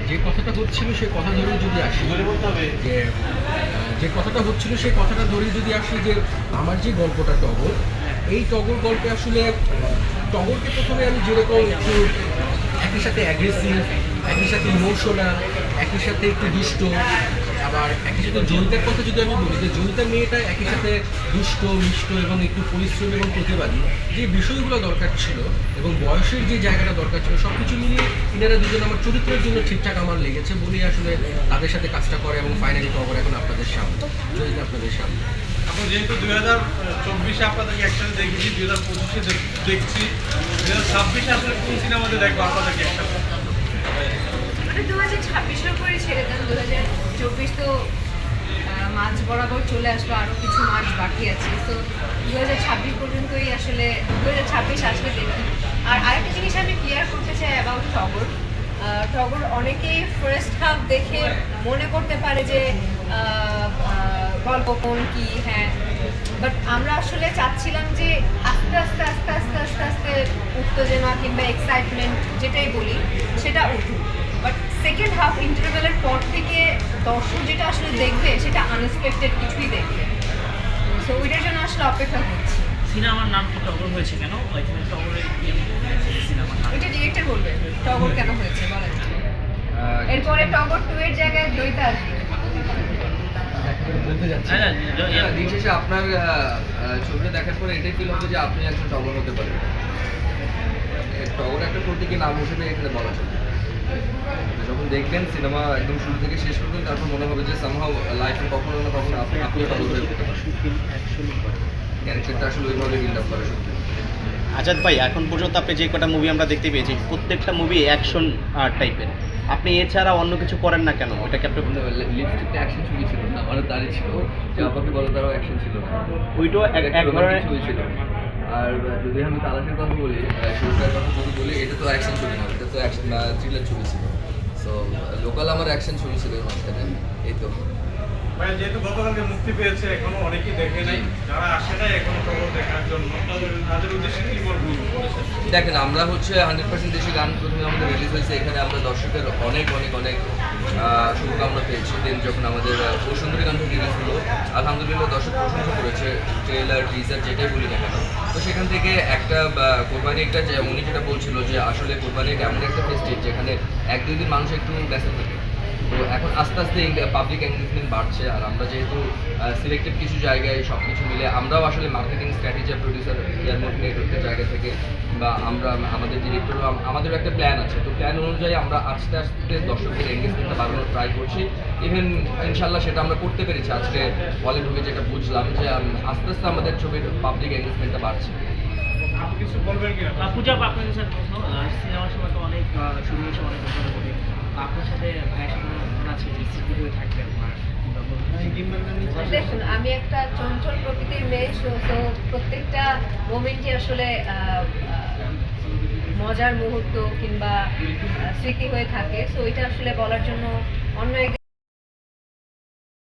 যে কথাটা হচ্ছিল সেই কথা ধরেই যদি আসি যে কথাটা হচ্ছিল সেই কথাটা ধরেই যদি আসি যে আমার যে গল্পটা টগর, এই টগর গল্পে আসলে টগরকে প্রথমে আমি যেরকম একটু একই সাথে অ্যাগ্রেসিভ, একই সাথে ইমোশনাল, একই সাথে একটু দুষ্ট, আবার একই সাথে জয়িতার কথা যদি আমি বলি যে জয়িতা মেয়েটা একই সাথে দুষ্ট মিষ্ট এবং একটু পরিশ্রমী এবং প্রতিবাদী, যে বিষয়গুলো দরকার ছিল এবং বয়সের যে জায়গাটা দরকার ছিল সব কিছু মিলিয়ে ইনারা দুজন আমার চরিত্রের জন্য ঠিকঠাক আমার লেগেছে বলেই আসলে তাদের সাথে কাজটা করে এবং ফাইনালি টগর এখন আপনাদের সামনে, জয়িতা আপনাদের সামনে। এখন যেহেতু 2024-এ আপনাদেরকে একসাথে দেখেছি, 2025-এ দেখছি, 2026-এ আসলে কোন সিনেমাতে দেখবো আপনাদেরকে একসাথে? 2026-এর পরে ছেড়ে দেন, 2024 তো মাঝ বরাবর চলে আসলো, আরও কিছু মাস বাকি আছে। তো 2026 পর্যন্তই আসলে 2026 আসলে দেখি। আর আরেকটা জিনিস আমি ক্লিয়ার করতে চাই অ্যাবাউট টগর। টগর অনেকেই ফার্স্ট হাফ দেখে মনে করতে পারে যে গল্প কোন কি, হ্যাঁ, বাট আমরা আসলে চাচ্ছিলাম যে আস্তে আস্তে আস্তে আস্তে আস্তে আস্তে উত্তেজনা কিংবা এক্সাইটমেন্ট যেটাই বলি সেটা উঠুক। বাট সেকেন্ড হাফ ইন্টারভেলের পর থেকে দর্শক যেটা আসলে দেখবে সেটা আনএক্সপেক্টেড কিছুই দেখবে। সো ওইটার জন্য আসলে অপেক্ষা করছি। সিনেমার নাম কি টগর হয়েছে কেন? ওইখানে টগরের সিনেমার নাম এটা ডিরেক্টর বলবে টগর কেন হয়েছে বলেন। এরপরে টগর 2 এর জায়গায় দইতা আসবে। দিন শেষে আপনার ছবিটা দেখার পরে এটাই ফিল হবে যে আপনি একজন টগর হতে পারেন। টগর একটা প্রতীকী নাম হিসেবে এখানে বলা চলে। যখন দেখবেন সিনেমা একদম শুরু থেকে শেষ পর্যন্ত, তারপর মনে হবে যে সামহাউ লাইফে কখনো না কখনো আপনিও টগর হয়ে উঠতে পারেন। ক্যারেক্টারটা আসলে ওইভাবে বিল্ড আপ করে সত্যি। আজাদ ভাই, এখন পর্যন্ত আপনি যে কটা মুভি আমরা দেখতে পেয়েছি প্রত্যেকটা মুভি অ্যাকশন টাইপের, আপনি এছাড়া অন্য কিছু করেন না কেন? ওইটাকে আপনি লিপস্টিকটা অ্যাকশন ছবি ছিল না, আমার দাঁড়িয়ে ছিল, জাপাকে বলো তারও অ্যাকশন ছিল না, ওইটাও এক ধরনের ছবি ছিল। আর যদি আমি তালাশের কথা বলি, শুরুটার কথা যদি বলি, এটা তো অ্যাকশন ছবি না, এটা তো অ্যাকশন থ্রিলার ছবি ছিল। সো লোকাল আমার অ্যাকশন ছবি ছিল এর মাঝখানে, এই তো। মানে যেহেতু গতকালকে মুক্তি পেয়েছে, এখনো অনেকেই দেখে নাই, যারা আসে নাই এখনো খবর দেখার জন্য, তাদের উদ্দেশ্যে কি বলবো? দেখেন, আমরা হচ্ছে 100% দেশি গান প্রথমে আমাদের রিলিজ হয়েছে, এখানে আমরা দর্শকের অনেক অনেক অনেক শুভকামনা পেয়েছি। দেন যখন আমাদের সুন্দরী গানটা রিলিজ হলো, আলহামদুলিল্লাহ দর্শক প্রশংসা করেছে, ট্রেলার টিজার যেটাই বলি না কেন। তো সেখান থেকে একটা কোরবানি, একটা যে উনি যেটা বলছিল যে আসলে কোরবানি এমন একটা ফেস্টিভ যেখানে 1-2 দিন মানুষ একটু ব্যস্ত থাকে। তো এখন আস্তে আস্তে পাবলিক এঙ্গেজমেন্ট বাড়ছে, আর আমরা যেহেতু সিলেক্টেড কিছু জায়গায় সব কিছু মিলে আমরাও আসলে মার্কেটিং স্ট্র্যাটেজি প্রডিউসার নেটওয়ার্কের জায়গা থেকে, বা আমরা আমাদের ডিরেক্টরও আমাদেরও একটা প্ল্যান আছে। তো প্ল্যান অনুযায়ী আমরা আস্তে আস্তে দর্শকদের এঙ্গেজমেন্টটা বাড়ানোর ট্রাই করছি। ইভেন ইনশাল্লাহ সেটা আমরা করতে পেরেছি। আজকে হলে ঢুকে যেটা বুঝলাম যে আস্তে আস্তে আমাদের ছবির পাবলিক এঙ্গেজমেন্টটা বাড়ছে। কিছু বলবেন কিনা? পূজা, আপনার কাছে প্রশ্ন, সিনেমার সময় তো অনেক শুরু হয়েছে অনেক কথা বলি, আপনার সাথে ভাইয়ের সাথে আছে যে স্মৃতি হয়ে থাকবে আপনার? দেখুন, আমি একটা চঞ্চল প্রকৃতির মেয়ে, তো প্রত্যেকটা মোমেন্টই আসলে মজার মুহূর্ত কিংবা স্মৃতি হয়ে থাকে। সো এটা আসলে বলার জন্য অন্য